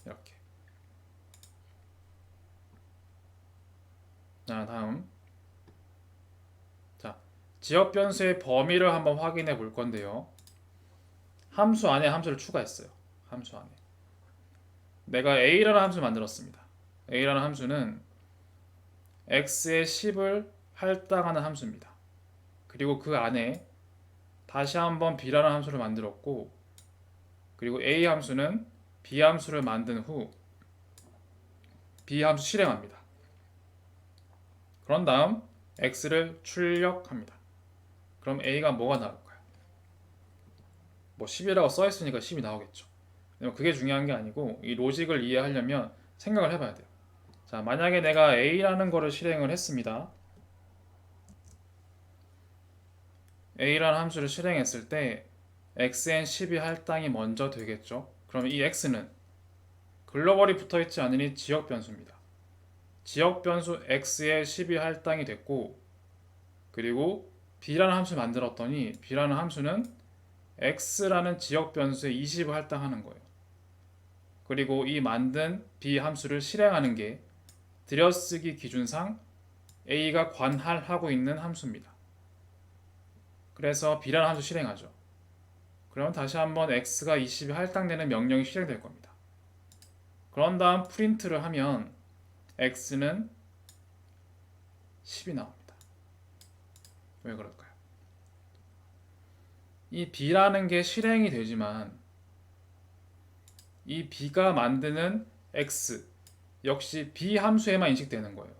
[SPEAKER 1] 이렇게. 자, 다음. 자, 지역 변수의 범위를 한번 확인해 볼 건데요. 함수 안에 함수를 추가했어요. 함수 안에. 내가 a라는 함수를 만들었습니다. a라는 함수는 x에 10을 할당하는 함수입니다. 그리고 그 안에 다시 한번 b라는 함수를 만들었고 그리고 a 함수는 b 함수를 만든 후 b 함수 실행합니다. 그런 다음 x를 출력합니다. 그럼 a가 뭐가 나올까요? 뭐 10이라고 써있으니까 10이 나오겠죠. 그게 중요한 게 아니고 이 로직을 이해하려면 생각을 해봐야 돼요. 자, 만약에 내가 a라는 거를 실행을 했습니다. a라는 함수를 실행했을 때 xn 10이 할당이 먼저 되겠죠. 그럼 이 x는 글로벌이 붙어있지 않으니 지역 변수입니다. 지역 변수 x에 10이 할당이 됐고 그리고 b라는 함수를 만들었더니 b라는 함수는 x라는 지역 변수에 20을 할당하는 거예요. 그리고 이 만든 b 함수를 실행하는 게 들여쓰기 기준상 a가 관할하고 있는 함수입니다. 그래서 b라는 함수 실행하죠. 그러면 다시 한번 x가 20이 할당되는 명령이 실행될 겁니다. 그런 다음 프린트를 하면 x는 10이 나옵니다. 왜 그럴까요? 이 b라는 게 실행이 되지만 이 b가 만드는 x 역시 b 함수에만 인식되는 거예요.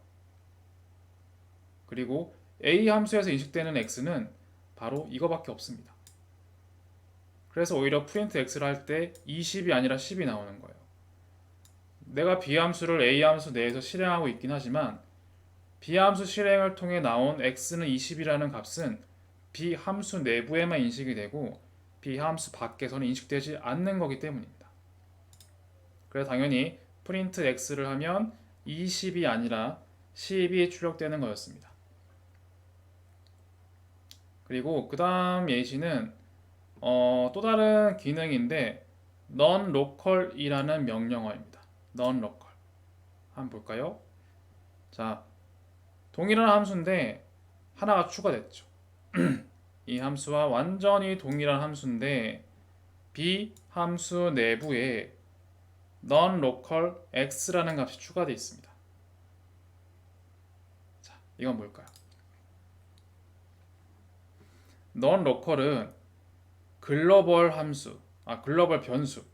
[SPEAKER 1] 그리고 a 함수에서 인식되는 x는 바로 이거밖에 없습니다. 그래서 오히려 프린트 x를 할 때 20이 아니라 10이 나오는 거예요. 내가 b 함수를 a 함수 내에서 실행하고 있긴 하지만 b 함수 실행을 통해 나온 x는 20이라는 값은 b 함수 내부에만 인식이 되고 b 함수 밖에서는 인식되지 않는 거기 때문입니다. 그래서 당연히 프린트 x를 하면 20이 아니라 10이 출력되는 거였습니다. 그리고 그 다음 예시는 또 다른 기능인데 non-local이라는 명령어입니다. non-local 한번 볼까요? 자, 동일한 함수인데 하나가 추가됐죠. 이 함수와 완전히 동일한 함수인데 b 함수 내부에 non-local x라는 값이 추가되어 있습니다. 자, 이건 뭘까요? non-local은 글로벌 함수, 글로벌 변수,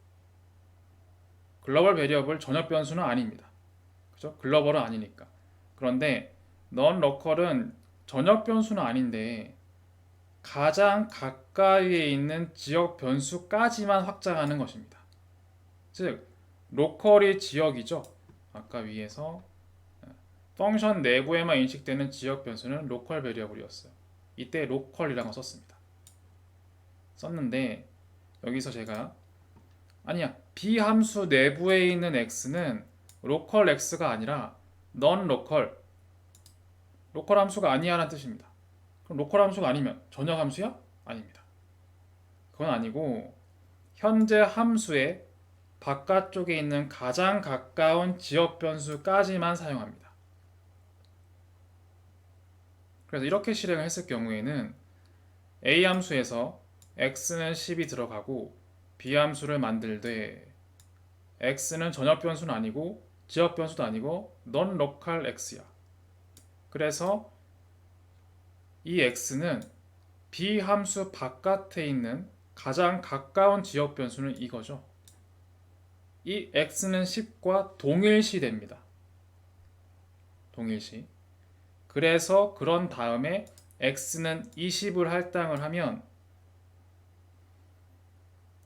[SPEAKER 1] 글로벌 베리어블 전역 변수는 아닙니다. 그죠? 글로벌은 아니니까. 그런데 non-local은 전역 변수는 아닌데 가장 가까이에 있는 지역 변수까지만 확장하는 것입니다. 즉, 로컬이 지역이죠. 아까 위에서 펑션 내부에만 인식되는 지역 변수는 로컬 베리어블이었어요. 이때 로컬이라고 썼습니다. 썼는데 여기서 제가 아니야, b 함수 내부에 있는 x는 로컬 x가 아니라 non 로컬, 로컬 함수가 아니야라는 뜻입니다. 그럼 로컬 함수가 아니면 전역 함수야? 아닙니다. 그건 아니고 현재 함수의 바깥쪽에 있는 가장 가까운 지역 변수까지만 사용합니다. 그래서 이렇게 실행을 했을 경우에는 a 함수에서 x는 10이 들어가고 b 함수를 만들 때 x는 전역 변수는 아니고 지역 변수도 아니고 non local x야. 그래서 이 x는 b 함수 바깥에 있는 가장 가까운 지역 변수는 이거죠. 이 x는 10과 동일시 됩니다. 동일시. 그래서 그런 다음에 x는 20을 할당을 하면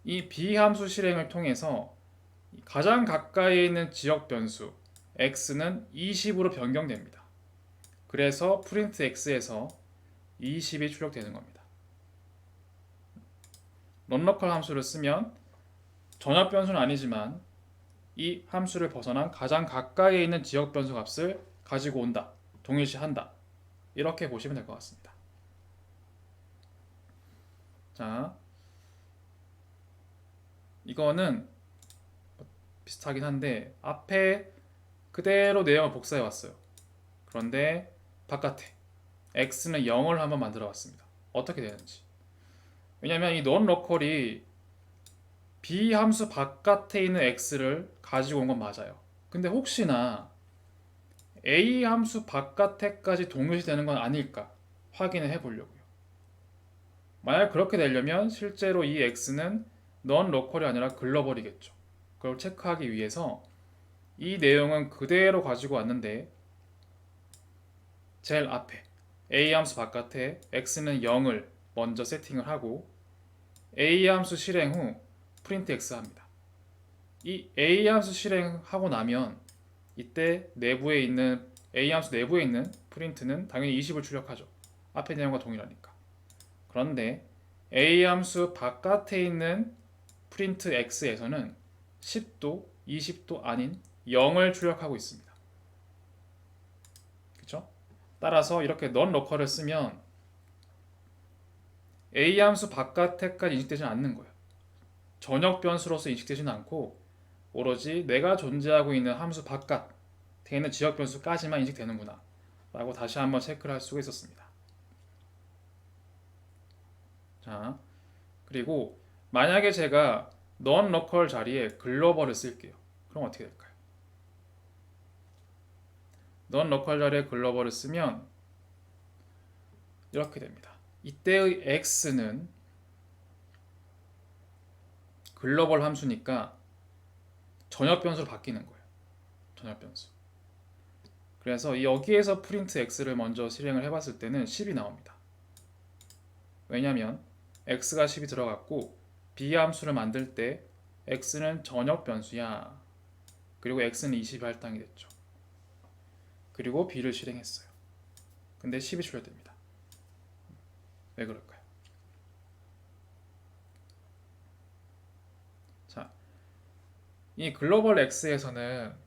[SPEAKER 1] 이 b 함수 실행을 통해서 가장 가까이에 있는 지역 변수 x는 20으로 변경됩니다. 그래서 프린트 x에서 20이 출력되는 겁니다. non-local 함수를 쓰면 전역 변수는 아니지만 이 함수를 벗어난 가장 가까이에 있는 지역 변수 값을 가지고 온다. 동일시한다. 이렇게 보시면 될 것 같습니다. 자, 이거는 비슷하긴 한데 앞에 그대로 내용을 복사해 왔어요. 그런데 바깥에 x는 0을 한번 만들어 봤습니다. 어떻게 되는지. 왜냐면 이 non-local이 b 함수 바깥에 있는 x를 가지고 온 건 맞아요. 근데 혹시나 a 함수 바깥에까지 동일시되는 건 아닐까 확인을 해보려고요. 만약 그렇게 되려면 실제로 이 x는 non-local이 아니라 글로벌이겠죠. 그걸 체크하기 위해서 이 내용은 그대로 가지고 왔는데 제일 앞에 a 함수 바깥에 x는 0을 먼저 세팅을 하고 a 함수 실행 후 프린트 x 합니다. 이 a 함수 실행하고 나면 이때 내부에 있는 a 함수 내부에 있는 프린트는 당연히 20을 출력하죠. 앞에 내용과 동일하니까. 그런데 a 함수 바깥에 있는 프린트 x에서는 10도 20도 아닌 0을 출력하고 있습니다. 그렇죠? 따라서 이렇게 non-local을 쓰면 a 함수 바깥에까지 인식되지는 않는 거예요. 전역 변수로서 인식되지는 않고 오로지 내가 존재하고 있는 함수 바깥에 있는 지역 변수까지만 인식되는구나 라고 다시 한번 체크를 할 수가 있었습니다. 자, 그리고 만약에 제가 non-local 자리에 글로벌을 쓸게요. 그럼 어떻게 될까요? non-local 자리에 글로벌을 쓰면 이렇게 됩니다. 이때의 x는 글로벌 함수니까 전역 변수로 바뀌는 거예요. 전역 변수. 그래서 여기에서 프린트 x를 먼저 실행을 해봤을 때는 10이 나옵니다. 왜냐면 x가 10이 들어갔고 비함수를 만들 때 x는 전역 변수야. 그리고 x는 20이 할당이 됐죠. 그리고 b를 실행했어요. 근데 10이 출력됩니다. 왜 그럴까요? 자, 이 글로벌 x에서는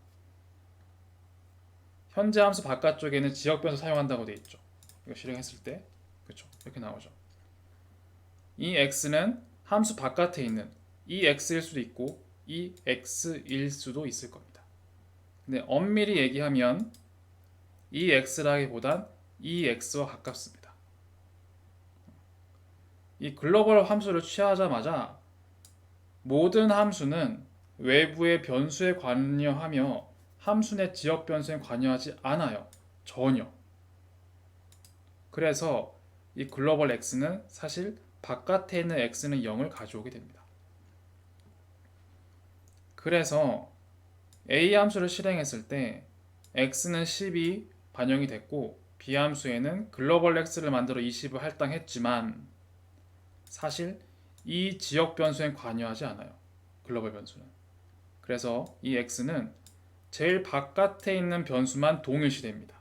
[SPEAKER 1] 현재 함수 바깥쪽에는 지역 변수 사용한다고 되어 있죠. 이거 실행했을 때 그렇죠. 이렇게 나오죠. 이 x는 함수 바깥에 있는 이 x일 수도 있고 이 x일 수도 있을 겁니다. 근데 엄밀히 얘기하면 이 x라기보단 이 x와 가깝습니다. 이 글로벌 함수를 취하자마자 모든 함수는 외부의 변수에 관여하며 함수 내 지역 변수에 관여하지 않아요. 전혀. 그래서 이 글로벌 x는 사실 바깥에 있는 x는 0을 가져오게 됩니다. 그래서 a 함수를 실행했을 때 x는 10이 반영이 됐고 b 함수에는 글로벌 x를 만들어 20을 할당했지만 사실 이 지역 변수엔 관여하지 않아요. 글로벌 변수는. 그래서 이 x는 제일 바깥에 있는 변수만 동일시됩니다.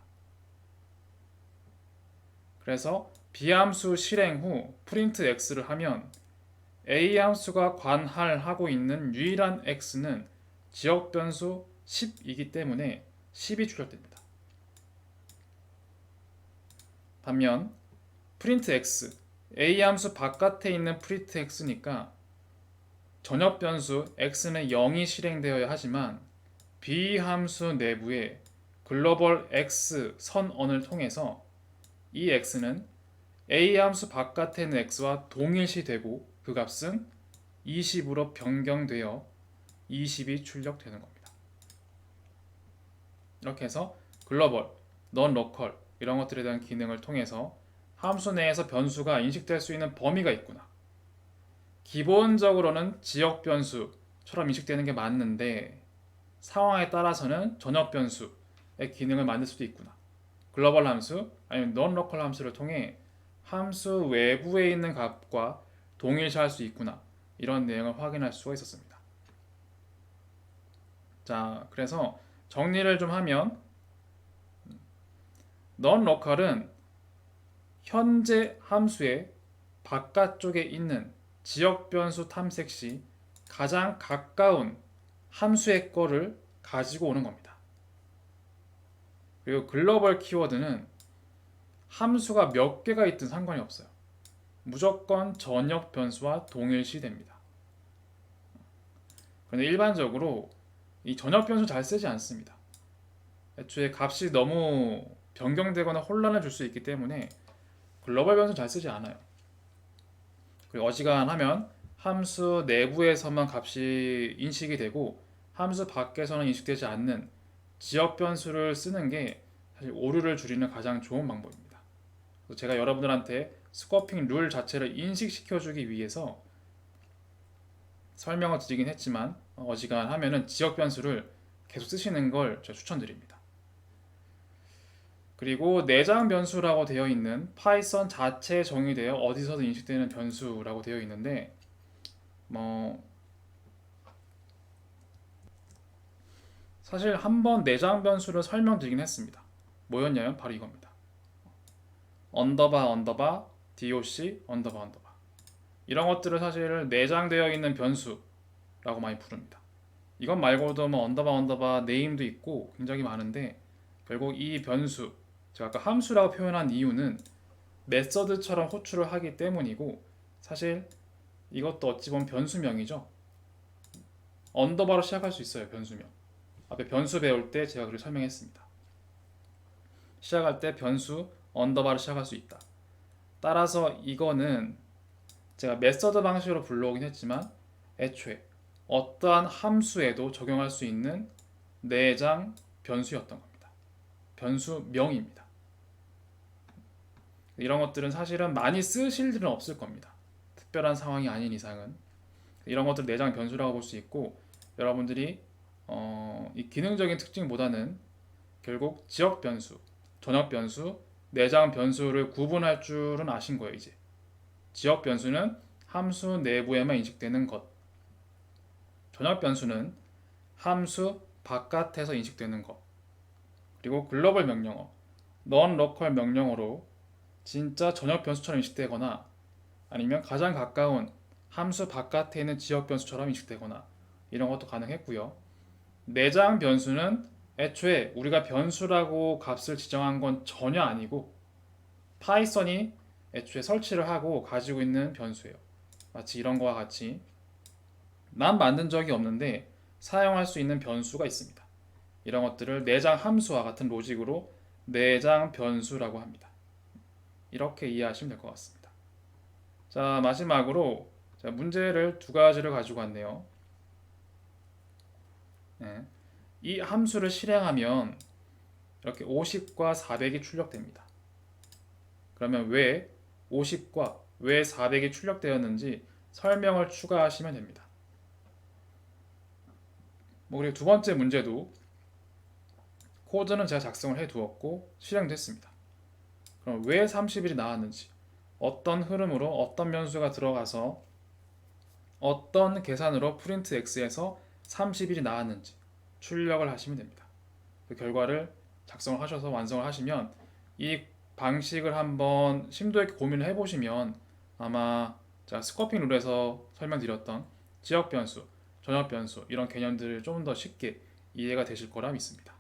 [SPEAKER 1] 그래서 b 함수 실행 후 프린트 x를 하면 a 함수가 관할하고 있는 유일한 x는 지역 변수 10이기 때문에 10이 출력됩니다. 반면 프린트 x, a 함수 바깥에 있는 프린트 x니까 전역 변수 x는 0이 실행되어야 하지만 b 함수 내부에 글로벌 x 선언을 통해서 이 x는 a 함수 바깥에 있는 x와 동일시되고 그 값은 20으로 변경되어 20이 출력되는 겁니다. 이렇게 해서 글로벌, 넌 로컬 이런 것들에 대한 기능을 통해서 함수 내에서 변수가 인식될 수 있는 범위가 있구나. 기본적으로는 지역 변수처럼 인식되는 게 맞는데 상황에 따라서는 전역 변수의 기능을 만들 수도 있구나. 글로벌 함수 아니면 넌 로컬 함수를 통해 함수 외부에 있는 값과 동일시할 수 있구나. 이런 내용을 확인할 수가 있었습니다. 자, 그래서 정리를 좀 하면 넌 로컬은 현재 함수의 바깥쪽에 있는 지역 변수 탐색 시 가장 가까운 함수의 거를 가지고 오는 겁니다. 그리고 글로벌 키워드는 함수가 몇 개가 있든 상관이 없어요. 무조건 전역 변수와 동일시됩니다. 그런데 일반적으로 이 전역 변수 잘 쓰지 않습니다. 애초에 값이 너무 변경되거나 혼란을 줄 수 있기 때문에 글로벌 변수 잘 쓰지 않아요. 그리고 어지간하면 함수 내부에서만 값이 인식이 되고 함수 밖에서는 인식되지 않는 지역 변수를 쓰는 게 사실 오류를 줄이는 가장 좋은 방법입니다. 그래서 제가 여러분들한테 스코핑 룰 자체를 인식시켜주기 위해서 설명을 드리긴 했지만 어지간하면은 지역 변수를 계속 쓰시는 걸 제가 추천드립니다. 그리고 내장 변수라고 되어 있는 파이썬 자체에 정의되어 어디서든 인식되는 변수라고 되어 있는데 사실 한번 내장 변수를 설명드리긴 했습니다. 뭐였냐면 바로 이겁니다. 언더바 언더바 doc 언더바 언더바 이런 것들을 사실 내장되어 있는 변수라고 많이 부릅니다. 이것 말고도 뭐 언더바 언더바 네임도 있고 굉장히 많은데 결국 이 변수 제가 아까 함수라고 표현한 이유는 메서드처럼 호출을 하기 때문이고 사실 이것도 어찌 보면 변수명이죠. 언더바로 시작할 수 있어요. 변수명. 앞에 변수 배울 때 제가 그걸 설명했습니다. 시작할 때 변수 언더바로 시작할 수 있다. 따라서 이거는 제가 메서드 방식으로 불러오긴 했지만 애초에 어떠한 함수에도 적용할 수 있는 내장 변수였던 겁니다. 변수명입니다. 이런 것들은 사실은 많이 쓰실 일은 없을 겁니다. 특별한 상황이 아닌 이상은 이런 것들 내장 변수라고 볼 수 있고 여러분들이 이 기능적인 특징보다는 결국 지역 변수, 전역 변수, 내장 변수를 구분할 줄은 아신 거예요, 이제. 지역 변수는 함수 내부에만 인식되는 것. 전역 변수는 함수 바깥에서 인식되는 것. 그리고 글로벌 명령어, non-local 명령어로 진짜 전역 변수처럼 인식되거나 아니면 가장 가까운 함수 바깥에 있는 지역 변수처럼 인식되거나 이런 것도 가능했고요. 내장 변수는 애초에 우리가 변수라고 값을 지정한 건 전혀 아니고 파이썬이 애초에 설치를 하고 가지고 있는 변수예요. 마치 이런 거와 같이 난 만든 적이 없는데 사용할 수 있는 변수가 있습니다. 이런 것들을 내장 함수와 같은 로직으로 내장 변수라고 합니다. 이렇게 이해하시면 될 것 같습니다. 자, 마지막으로 문제를 두 가지를 가지고 왔네요. 네. 이 함수를 실행하면 이렇게 50과 400이 출력됩니다. 그러면 왜 50과 왜 400이 출력되었는지 설명을 추가하시면 됩니다. 그리고 두 번째 문제도 코드는 제가 작성을 해 두었고 실행됐습니다. 그럼 왜 30일이 나왔는지, 어떤 흐름으로 어떤 변수가 들어가서 어떤 계산으로 프린트 x에서 30일이 나왔는지 출력을 하시면 됩니다. 그 결과를 작성을 하셔서 완성을 하시면 이 방식을 한번 심도 있게 고민을 해보시면 아마 제가 스코핑 룰에서 설명드렸던 지역 변수, 전역 변수 이런 개념들을 좀 더 쉽게 이해가 되실 거라 믿습니다.